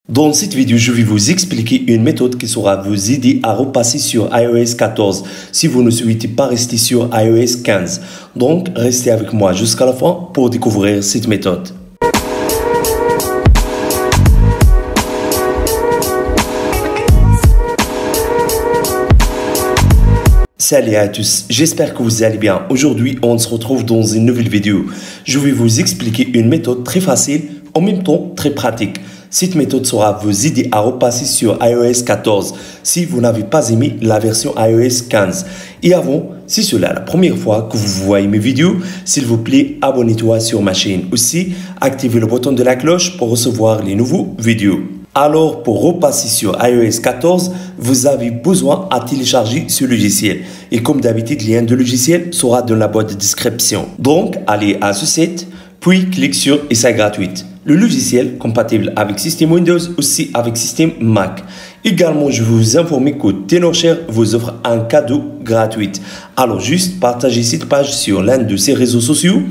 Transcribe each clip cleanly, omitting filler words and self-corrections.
Dans cette vidéo, je vais vous expliquer une méthode qui saura vous aider à repasser sur iOS 14 si vous ne souhaitez pas rester sur iOS 15. Donc, restez avec moi jusqu'à la fin pour découvrir cette méthode. Salut à tous, j'espère que vous allez bien. Aujourd'hui, on se retrouve dans une nouvelle vidéo. Je vais vous expliquer une méthode très facile, en même temps très pratique. Cette méthode saura vous aider à repasser sur iOS 14 si vous n'avez pas aimé la version iOS 15. Et avant, si c'est la première fois que vous voyez mes vidéos, s'il vous plaît, abonnez-vous sur ma chaîne. Aussi, activez le bouton de la cloche pour recevoir les nouveaux vidéos. Alors, pour repasser sur iOS 14, vous avez besoin de télécharger ce logiciel. Et comme d'habitude, le lien de logiciel sera dans la boîte de description. Donc, allez à ce site, puis cliquez sur « Essai gratuit ». Le logiciel compatible avec système Windows, aussi avec système Mac. Également, je vais vous informer que Tenorshare vous offre un cadeau gratuit. Alors, juste partagez cette page sur l'un de ses réseaux sociaux,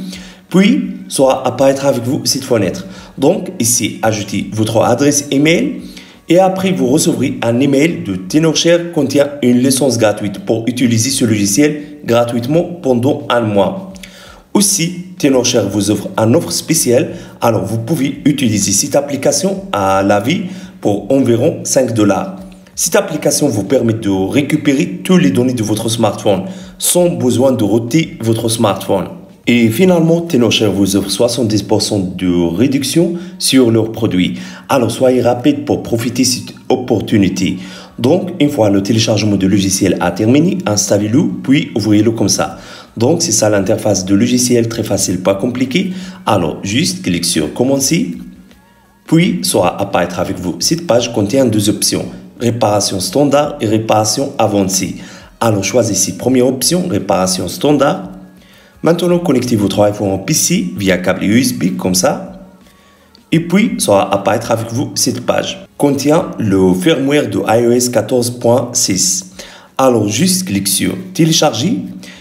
puis sera apparaître avec vous cette fenêtre. Donc, ici, ajoutez votre adresse email et après, vous recevrez un email de Tenorshare contient une licence gratuite pour utiliser ce logiciel gratuitement pendant un mois. Aussi, Tenorshare vous offre une offre spéciale, alors vous pouvez utiliser cette application à la vie pour environ 5 $. Cette application vous permet de récupérer toutes les données de votre smartphone sans besoin de router votre smartphone. Et finalement, Tenorshare vous offre 70% de réduction sur leurs produits. Alors soyez rapide pour profiter de cette opportunité. Donc, une fois le téléchargement du logiciel a terminé, installez-le, puis ouvrez-le comme ça. Donc, c'est ça l'interface de logiciel, très facile, pas compliqué. Alors, juste cliquez sur Commencer. Puis, sera apparaître avec vous. Cette page contient deux options, réparation standard et réparation avancée. Alors, choisissez première option, réparation standard. Maintenant, connectez votre iPhone au PC via câble USB, comme ça. Et puis, sera apparaître avec vous cette page. Contient le firmware de iOS 14.6. Alors, juste cliquez sur Télécharger.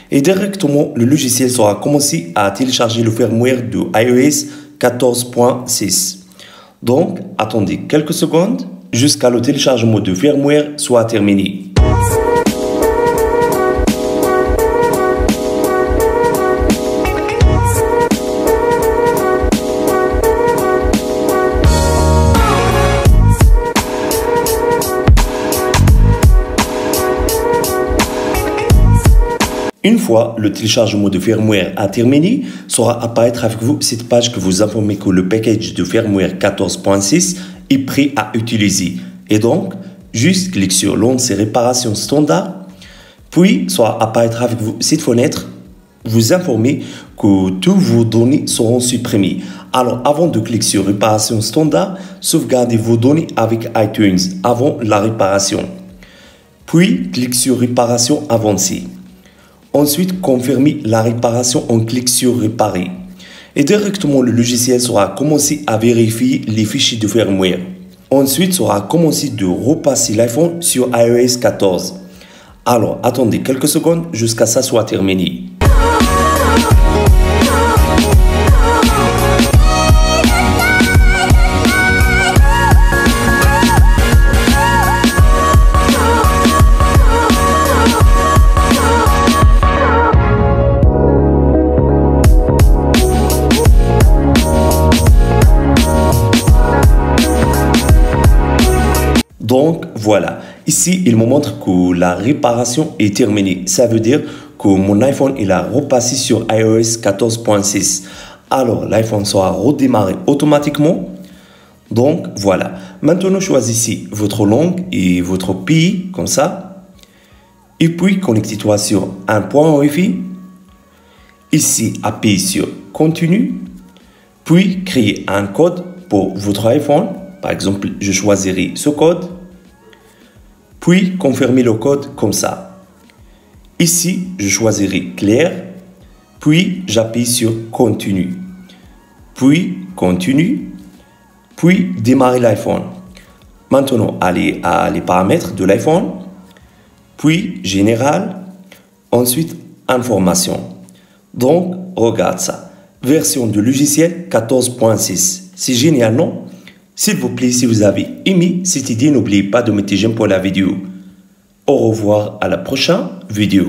Et directement, le logiciel sera commencé à télécharger le firmware de iOS 14.6. Donc, attendez quelques secondes jusqu'à le téléchargement de firmware soit terminé. Une fois le téléchargement de firmware a terminé, sera apparaître avec vous cette page que vous informe que le package de firmware 14.6 est prêt à utiliser. Et donc, juste cliquez sur Lancer réparation standard, puis sera apparaître avec vous cette fenêtre, vous informer que toutes vos données seront supprimées. Alors, avant de cliquer sur réparation standard, sauvegardez vos données avec iTunes avant la réparation. Puis, cliquez sur réparation avancée. Ensuite, confirmez la réparation en cliquant sur Réparer. Et directement, le logiciel sera commencé à vérifier les fichiers de firmware. Ensuite, sera commencé de repasser l'iPhone sur iOS 14. Alors, attendez quelques secondes jusqu'à ce que ça soit terminé. Donc voilà, ici il me montre que la réparation est terminée. Ça veut dire que mon iPhone il a repassé sur iOS 14.6. Alors l'iPhone sera redémarré automatiquement. Donc voilà, maintenant choisissez votre langue et votre pays comme ça. Et puis connectez-toi sur un point Wi-Fi. Ici appuyez sur Continue. Puis créez un code pour votre iPhone. Par exemple, je choisirai ce code. Puis, confirmez le code comme ça. Ici, je choisirai clair. Puis, j'appuie sur Continue. Puis, Continue. Puis, démarrer l'iPhone. Maintenant, allez à les paramètres de l'iPhone. Puis, Général. Ensuite, Information. Donc, regarde ça. Version de logiciel 14.6. C'est génial, non? S'il vous plaît, si vous avez aimé cette idée, n'oubliez pas de mettre j'aime pour la vidéo. Au revoir à la prochaine vidéo.